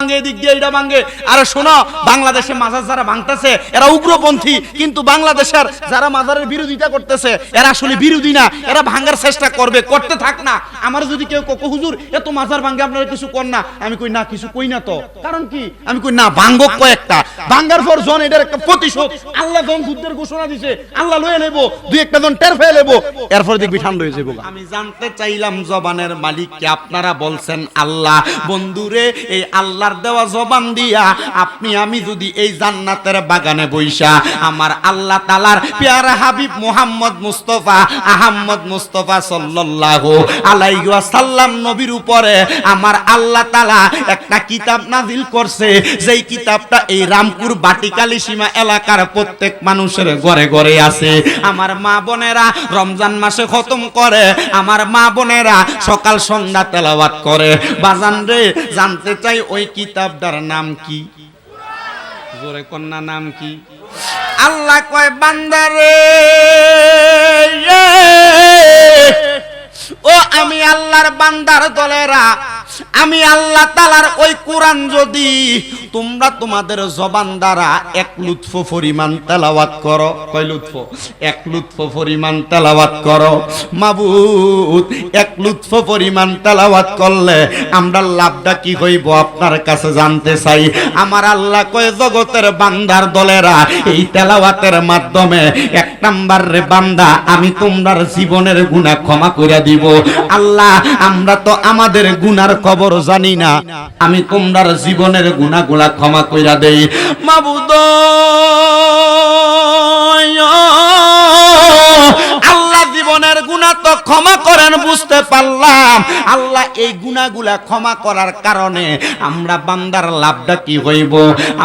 ভাঙে, এদিক দিয়ে এটা ভাঙে। আরে শোনো, বাংলাদেশে মাজার যারা ভাঙতেছে এরা উগ্রপন্থী, কিন্তু বাংলাদেশের যারা মাজারের বিরোধিতা করতেছে এরা আসলে বিরোধী না, এরা ভাঙার চেষ্টা করবে, করতে থাক না। আমার যদি কেউ হুজুর এত মাজার ভাঙে আপনারা কিছু কর না, আমি কই না কিছু কই না তো, কারণ কি আমি কই না ভাঙ্গ কয়েকটা, ভাঙ্গার পর জন এটার একটা প্রতিশোধ আল্লাহ জন যুদ্ধের ঘোষণা দিছে, আল্লাহ লয়ে নেব, দুই একটা জন টের ফেলে নেব, এরপর দেখবি ঠান্ডা হয়ে যাবো। আমি জানতে চাইলাম জবানের মালিক কে? আপনারা বলছেন আল্লাহ। বন্ধুরে, এই আল্লাহর দেওয়া জবান দিয়া আপনি আমি যদি এই জান্নাতের বাগানে বইসা আমার আল্লাহ তাআলার পেয়ারা হাবিব মুহাম্মদ মুস্তাফা আহমদ মুস্তাফা সাল্লাল্লাহু আলাইহি ওয়াসাল্লাম নবীর উপরে আমার আল্লাহ তাআলা একটা কিতাব নাযিল করছে, যেই কিতাবটা এই রামপুর বাটিকালী সীমা এলাকার প্রত্যেক মানুষের ঘরে ঘরে আছে। আমার মা বোনেরা রমজান মাসে খতম করে, আমার মা বোনেরা সকাল সন্ধ্যা তেলাওয়াত করে। বাজান রে, জানতে চাই ওই কিতাবটার নাম কি? জোরে কন্যা নাম কি? আল্লাহ কয় বান্দারে ও আমি আল্লাহর বান্দার দলেরা, আমি আল্লাহ তাআলার ওই কোরআন যদি তোমরা তোমাদের জবান দ্বারা এক লুৎফ পরিমাণ তেলাওয়াত করো, কয় লুৎফ? এক লুৎফ পরিমাণ তেলাওয়াত করো মাবুদ, এক লুৎফ পরিমাণ তেলাওয়াত করলে আমরা লাভটা কি হইব আপনার কাছে জানতে চাই। আমার আল্লাহ কয় জগতের বান্দার দলেরা, এই তেলাওয়াতের মাধ্যমে এক নাম্বার রে বান্দা আমি তোমার জীবনের গুনাহ ক্ষমা কইরা দিব। আল্লাহ আমরা তো আমাদের গুনার খবর জানি না, আমি তোমার জীবনের গুনাহগুলা ক্ষমা কইরা দেই মাবুদ। আল্লাহ জীবনের গুনাহ তো ক্ষমা করেন বুঝতে পারলাম। আল্লাহ এই গুনাহগুলা ক্ষমা করার কারণে আমরা বান্দার লাভটা কি হইব?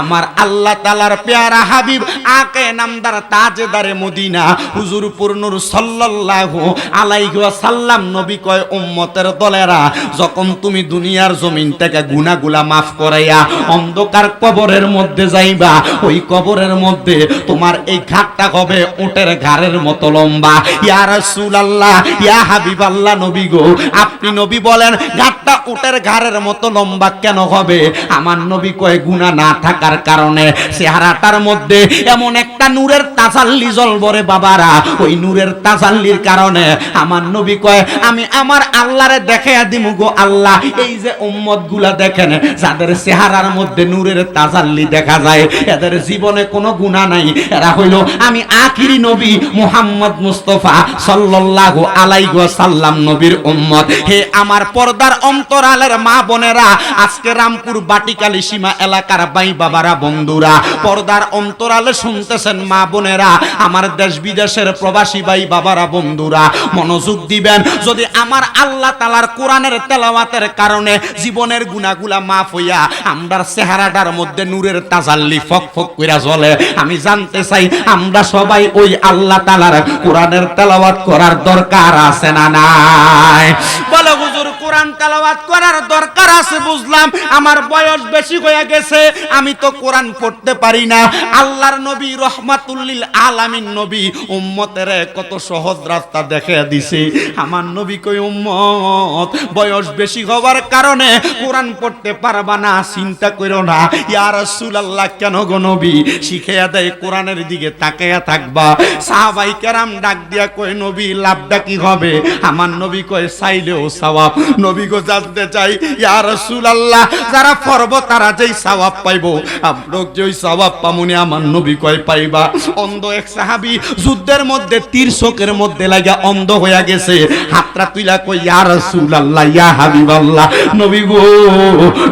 আমার আল্লাহ তাআলার পেয়ারা হাবিব আকে নামদার তাজেদারে মদিনা হুজুর পুরনুর সাল্লাল্লাহু আলাইহি ওয়াসাল্লাম নবী কয় উম্মতের দলেরা, যখন তুমি দুনিয়ার জমিন থেকে গুনাহগুলা মাফ করাইয়া অন্ধকার কবরের মধ্যে যাইবা, ওই কবরের মধ্যে তোমার এই ঘাটটা হবে উটের ঘাড়ের মতো লম্বা। ইয়া রাসূলুল্লাহ, ইয়া হাবিবাল্লাহ নবী গো, আপনি নবী বলেন ঘাটটা উটের ঘাড়ের মতো লম্বা কেন হবে? আমার নবী কয় গুনাহ না থাকার কারণে। চেহারাটার মধ্যে এমন একটা নূরের তাজাল্লি জ্বলবরে বাবারা, ওই নূরের তাজাল্লির কারণে আমার নবী কয় আমি আমার আল্লাহরে দেখাইয়া দিমু গো আল্লাহ। এই যে উম্মত গুলা দেখেন যাদের চেহারার মধ্যে নূরের তাজাল্লি দেখা যায়, এদের জীবনে কোনো গুনাহ নাই, এরা হইল আমি আখিরি নবী মুহাম্মদ মুস্তাফা সাল্লাল্লাহু আলাইহি ওয়াসাল্লাম নবীর উম্মত। হে আমার পর্দার অন্তরালের মা বোনেরা, আজকে রামপুর বাটিকালী সীমা এলাকার ভাই বাবারা বন্ধুরা, পর্দার অন্তরালে শুনতেছেন মা বোনেরা, আমার দেশ বিদেশের প্রবাসী ভাই বাবারা বন্ধুরা, মনোযোগ দিবেন। যদি আমার আল্লাহ তাআলার কোরআনের তেলাওয়াতের কারণে জীবনের গুনাহগুলা মাফ হইয়া আমরার চেহারাটার মধ্যে নূরের তাজাল্লি ফক ফক কইরা জ্বলে, আমি জানতে চাই আমরা সবাই ওই আল্লাহ তাআলার কোরআনের তেলাওয়াত করার দরকার আছে না নাই? বলে হুজুর কোরআন তেলাওয়াত করার দরকার আছে বুঝলাম, আমার বয়স বেশি হয়ে গেছে, আমি তো কোরআন পড়তে পারি না। আল্লাহর নবী রহমাতুল লিল আলামিন নবী উম্মতের কত সহজ রাস্তা দেখিয়ে দিছে। আমার নবী কই উম্মত বয়স বেশি হওয়ার কারণে কোরআন পড়তে পারবা না, চিন্তা করো না। ইয়া রাসূলুল্লাহ, কেন গো নবী? শিখাইয়া দেয় কোরআনের দিকে তাকায়া থাকবা। সাহাবাই কেরাম ডাক দিয়া কয় নবী লাভটা কি হবে? আমার নবী কয় চাইলেও সওয়াব। নবী গো জানতে চাই ইয়া রাসূলুল্লাহ, যারা পড়ব তারা যেই সওয়াব পাইবো, আমরাও যেই সওয়াব পামুনি, আমার নবী কয় পাইবা। অন্ধ এক সাহাবী যুদ্ধের মধ্যে তীর শোকের মধ্যে লাগা অন্ধ হইয়া গেছে, হাতটা তুইলা কই ইয়া রাসূলুল্লাহ, ইয়া হাবিবাল্লাহ নবী গো,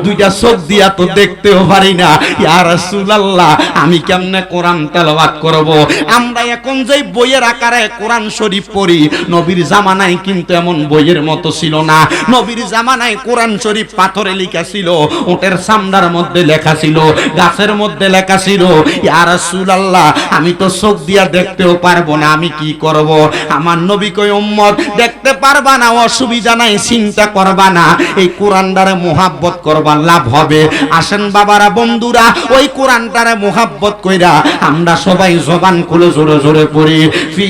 দুইটা চোখ দিয়া তো দেখতেও পারি না, ইয়া রাসূলুল্লাহ আমি কেমনে কোরআন তেলাওয়াত করব? আমরা এখন যেই বইয়ের আকারে কোরআন শরীফ পড়ি, নবীর জামানায় কিন্তু এমন বইয়ের মতো ছিল না। নবীর জামানায় কোরআন শরীফ পাথরে লেখা ছিল, উটের চামড়ার মধ্যে লেখা ছিল, গাছের মধ্যে লেখা ছিল। ইয়া রাসূলুল্লাহ আমি তো চোখ দিয়া দেখতেও পারবো না, আমি কি করব? আমার নবী কই উম্মত দেখতে পারবা না, অসুবিধা নাই, চিন্তা করবা না, এই কোরআনটারে মুহাব্বত করবা, লাভ হবে। আসেন বাবারা বন্ধুরা, ওই কোরআনটারে মুহাব্বত কইরা আমরা সবাই জবান খুলে জোরে জোরে পড়ি ফি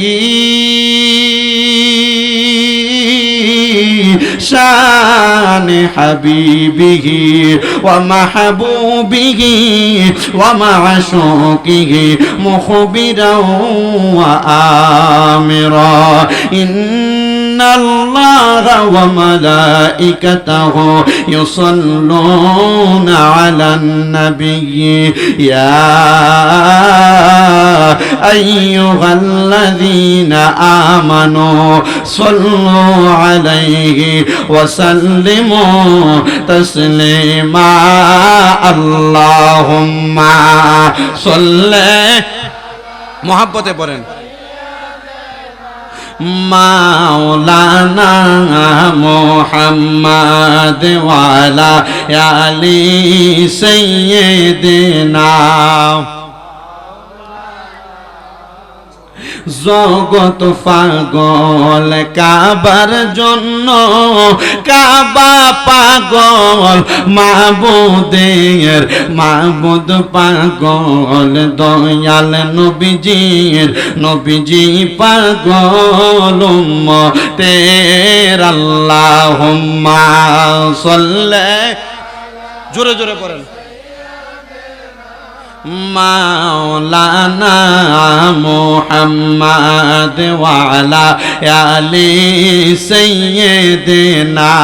শান হাবিবিহি ওয়া মাহবুবিহি ওয়া মা'শুকিহি মুখবিরাও ওয়া আমিরা ইন্নাল্লাহা ওয়া মালাইকাতাহু ইউসাল্লুনা আলান নাবিয়্যি ইয়া আইয়ুহাল্লাযীনা আমানু সাল্লু আলাইহি ওয়া সাল্লিমু তাসলিমা আল্লাহুম্মা সাল্লি মুহাব্বতে পড়েন মাওলানা মুহাম্মদ ওয়া আলা আলি সাইয়্যিদিনা জগত পাগল কাবার জন্য কাবা পাগল মাবুদের মাবুদ পাগল দয়াল নবীজি পাগল উম্মতের আল্লাহুম্মা সাল্লি জোরে জোরে পড়েন মাওলানা মুহাম্মদ ওয়া আলা আলি সাইয়্যিদিনা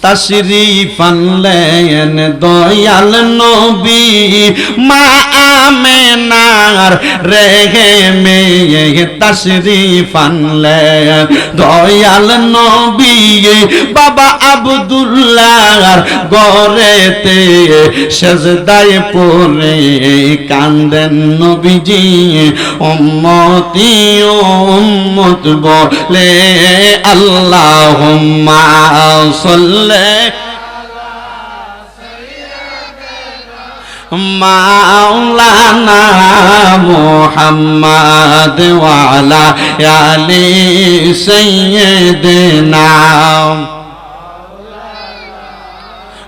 तशरीफ लेन दयाल नबी मा आमेनार रेहे में तशरीफ लेन दयाल नबी बाबा अब्दुल्लाह गोरेते सजदाय पड़े कांदेन नबीजी उम्मती उम्मत बोले अल्लाहुम्मा सल्ले माওলানা মুহাম্মদ ওয়া আলা আলি সাইয়্যিদিনা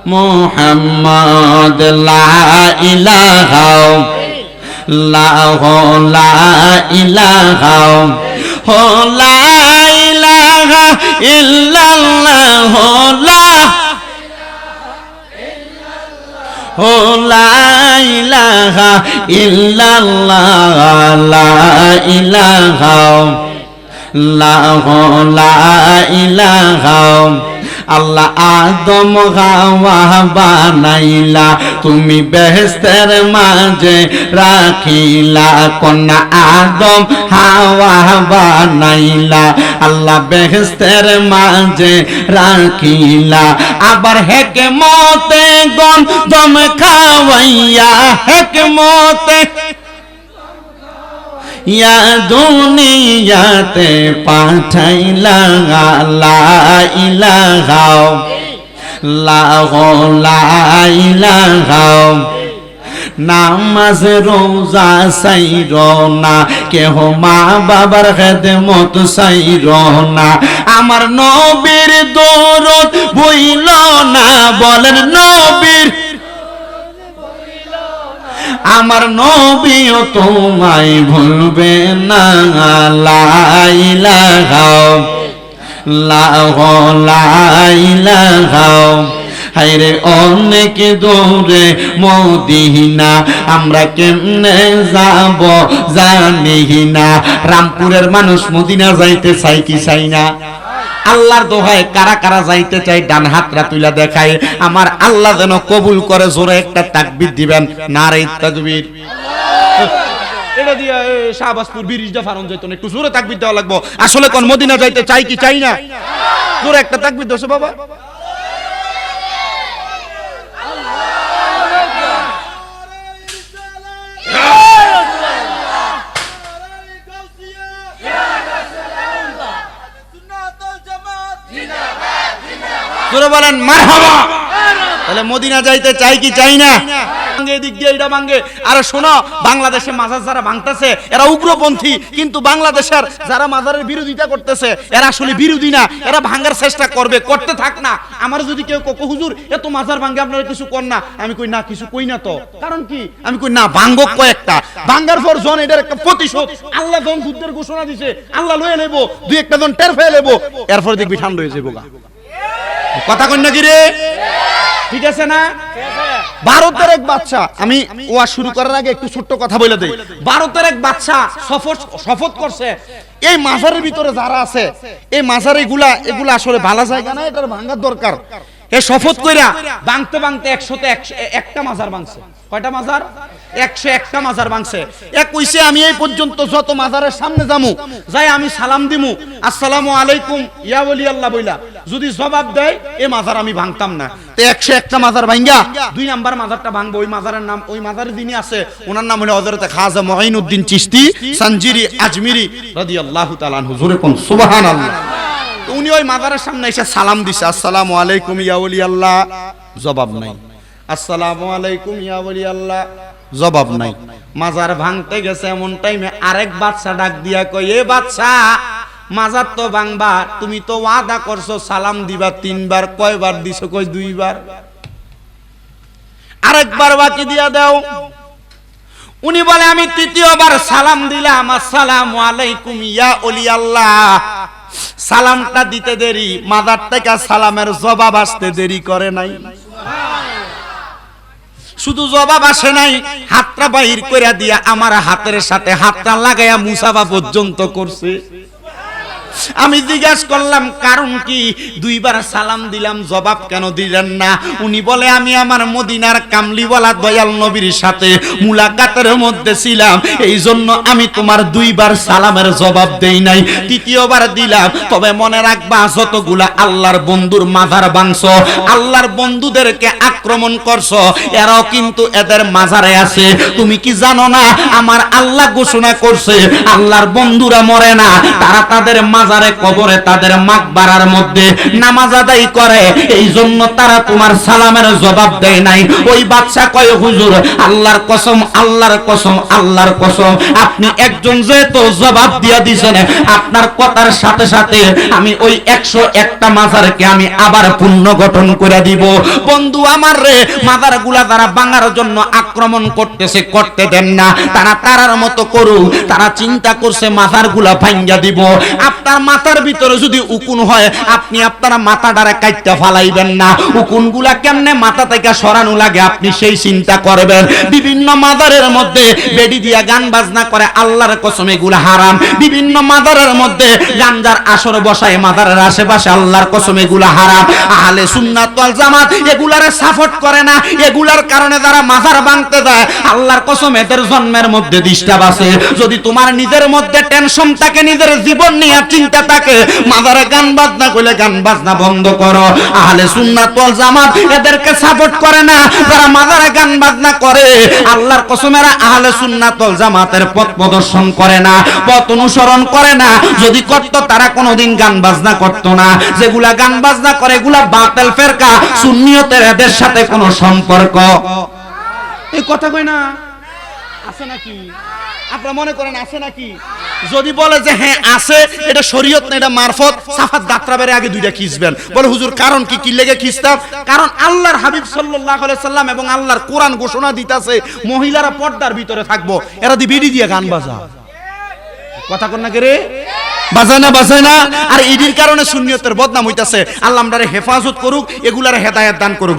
মুহাম্মদ লা ইলাহা লা ইলাহা লা ইলাহা ইল্লাল্লাহ লা ইলাহা ইল্লাল্লাহ লা ইলাহা লা ইলাহা আল্লাহ আদম হাওয়া বানাইলা তুমি বেহেশতের মাঝে রাখিলা কন্যা আদম হাওয়া বানাইলা আল্লাহ বেহেশতের মাঝে রাখিলা আবার হেকমতে গন্ধম খাওয়াইয়া হেকমতে ইয়া দুনিয়াতে পাঠাইলা লা ইলাহা লা ইলাহা নামাজ রোজা সাইর না কেহ মা বাবার খেদমত সাইর না আমার নবীর দরদ ভুইল না বলেন নবীর আমার নবীও তোমায় ভুলবে না লা ইলাহা লা ইলাহা হায়রে অনেক দূরে মদিনা আমরা কেমনে যাব জানি না রামপুরের মানুষ মদিনা যাইতে চাই কি চাই না আল্লাহর দোহায় কারা কারা যাইতে চাই ডান হাতরা তুইলা দেখায় আমার আল্লাহ যেন কবুল করে জোরে একটা তাকবীর দিবেন নারে তাকবীর এটা দিয়া শাহবাজপুর ব্রিজটা ফারন যাইতো না একটু জোরে তাকবীর দেওয়া লাগবে আসলে কোন মদিনা যাইতে চাই কি চাই না জোরে একটা তাকবীর দোসে বাবা জোরে বলেন মারহাবা তাহলে মদিনা যাইতে চাই কি চাই না ভাঙে, এদিক দিয়ে এটা ভাঙে। আরে শোনো, বাংলাদেশে মাজার যারা ভাঙতেছে এরা উগ্রপন্থী, কিন্তু বাংলাদেশের যারা মাজারের বিরোধিতা করতেছে এরা আসলে বিরোধী না, এরা ভাঙার চেষ্টা করবে, করতে থাক না। আমার যদি কেউ কোকো হুজুর এত মাজার ভাঙে আপনারা কিছু কর না, আমি কই না কিছু কই না তো, কারণ কি আমি কই না ভাঙ্গক কয়েকটা, ভাঙ্গার পর জন এটার একটা প্রতিশোধ আল্লাহ জন যুদ্ধের ঘোষণা দিছে, আল্লাহ লয়ে নেব, দুই একটা জন টের পেয়ে নেব, এরপর দেখবি ঠান্ডা হয়ে যাবো গা। কথা কই না কি রে? ঠিক আছে না? ভারতের এক বাচ্চা, আমি ওয়া শুরু করার আগে একটু ছোট্ট কথা বলে দেই। ভারতের এক বাচ্চা শপথ করছে এই মাজারের ভিতরে যারা আছে এই মাজার এগুলা আসলে ভালো জায়গা না, এটার ভাঙার দরকার। এ শপথ কইরা ভাঙতে ভাঙতে 101টা মাজার ভাঙছে। কয়টা মাজার? 101টা মাজার ভাঙছে। এক কইছে আমি এই পর্যন্ত যত মাজারের সামনে যামু যাই আমি সালাম দিমু, আসসালামু আলাইকুম ইয়া ওলি আল্লাহ বইলা, যদি জবাব দেয় এই মাজার আমি ভাঙতাম না। তো 101টা মাজার ভাঙ্গা 2 নাম্বার মাজারটা ভাঙবো। ওই মাজারের নাম, ওই মাজারের যিনি আছে ওনার নাম হলো হযরত খাজা মুঈনুদ্দিন চিশতি সানজিরি আজমিরি রাদিয়াল্লাহু তাআলা আনহু। জোরে কোন সুবহানাল্লাহ। উনি ওই মাজারের সামনে এসে সালাম দিছে, আসসালামু আলাইকুম ইয়া ওলি আল্লাহ, জবাব নাই। আসসালামু আলাইকুম ইয়া ওলি আল্লাহ, জবাব নাই। মাজার ভাঙতে গেছে এমন টাইমে আরেক বাদশা ডাক দিয়া কই, এ বাদশা মাজার তো ভাঙবা, তুমি তো ওয়াদা করছো সালাম দিবা 3 বার, কয়বার দিছো? কই 2 বার। আরেকবার বাকি দিয়া দাও। উনি বলে আমি 3য়বার সালাম দিলাম, আসসালামু আলাইকুম ইয়া ওলি আল্লাহ, সালামটা দিতে দেরি, মাজার থেকে সালামের জবাব আসতে দেরি করে নাই। শুধু জবাব আসে নাই, হাতটা বাহির কইরা দিয়া আমার হাতের সাথে হাতটা লাগাইয়া মুসাফা পর্যন্ত করছে। আমি জিজ্ঞাসা করলাম কারণ কি, 2 বার সালাম দিলাম জবাব কেন দিলেন না? উনি বলে আমি আমার মদিনার কামলিওয়ালা দয়াল নবীর সাথে মুলাকাতের মধ্যে ছিলাম, এই জন্য আমি তোমার 2 বার সালামের জবাব দেই নাই, 3য়বার দিলাম। তবে মনে রাখবা যতগুলা আল্লাহর বন্ধুর মাজার ভাঙছো, আল্লাহর বন্ধুদেরকে আক্রমণ করছো, এরাও কিন্তু এদের মাজারে আছে। তুমি কি জানো না আমার আল্লাহ ঘোষণা করছে আল্লাহর বন্ধুরা মরে না, তারা তাদের মাজারে কবরে তাদের মাকবারার মধ্যে নামাজ আদায় করে, এই জন্য তারা তোমার সালামের জবাব দেয় নাই। ওই বাদশা কয় হুজুর আল্লাহর কসম, আল্লাহর কসম, আল্লাহর কসম, আপনি একজন যেহেতু জবাব দিয়া দিছেন, আপনার কথার সাথে সাথে আমি ওই 101টা মাজারকে আমি আবার পুনর্গঠন করে দিব। বন্ধু আমার রে, মাজারগুলা তারা ভাঙার জন্য আক্রমণ করতেছে, করতে দেন না, তারা তারার মতো করুক। তারা চিন্তা করছে মাজারগুলা ভাঙ্গা দিব। আপনার মাথার ভিতরে যদি উকুন হয় আপনি আপনার মাথাটারে কাইটটা ফালাইবেন না, উকুনগুলা কেমনে মাথা থেকে সরানো লাগে আপনি সেই চিন্তা করবেন। বিভিন্ন মাজারের মধ্যে বেডি দিয়া গান বাজনা করে, আল্লাহর কসম এগুলা হারাম। বিভিন্ন মাজারের মধ্যে গাঞ্জার আসর বসায় মাজারের আশেপাশে, আল্লাহর কসম এগুলা হারাম। আহলে সুন্নাত ওয়াল জামাত এগুলারে সাপোর্ট করে না। এগুলার কারণে যারা মাজার ভাঙতে যায় আল্লাহর কসম এদের জন্মের মধ্যে ডিস্টার্ব আছে। যদি তোমার নিজের মধ্যে টেনশন থাকে, নিজের জীবন নিয়ে চিন্তা থাকে, মাজারে গান বাজনা কইলে গান বাজনা বন্ধ করো। আহলে সুন্নাত ওয়াল জামাত এদেরকে সাপোর্ট করে না। যারা মাজারে গান বাজনা করে আল্লাহর কসম এরা আহলে সুন্নাত ওয়াল জামাতের পথ প্রদর্শন করে না, পথ অনুসরণ করে না। যদি করত তারা কোনোদিন গান বাজনা করত না। যেগুলা গান বাজনা করে এগুলা বাতিল ফেরকা, সুন্নিয়তের এদের সাথে কোনো সম্পর্ক। এই কথা কই না আছে নাকি? আপনারা মনে করেন আছে নাকি? যদি বলে যে হ্যাঁ আছে, এটা শরীয়ত না, এটা মারফত, সাফাত দাত্রাবের আগে 2টা খিসবেন। বলে হুজুর কারণ কি, কি লেগে খিসতাম? কারণ আল্লাহর হাবিব সাল্লাল্লাহু আলাইহি সাল্লাম এবং আল্লাহর কোরআন ঘোষণা দিতেছে মহিলারা পর্দার ভিতরে থাকবো, এরা দি বিড়ি দিয়ে গান বাজা। কথা কন না রে, বাজায় না, বাজায় না। আর এটির কারণে সুন্নিয়তের বদনাম হইতাছে। আল্লাহ আমরারে হেফাজত করুক, এগুলার হেদায়েত দান করুক।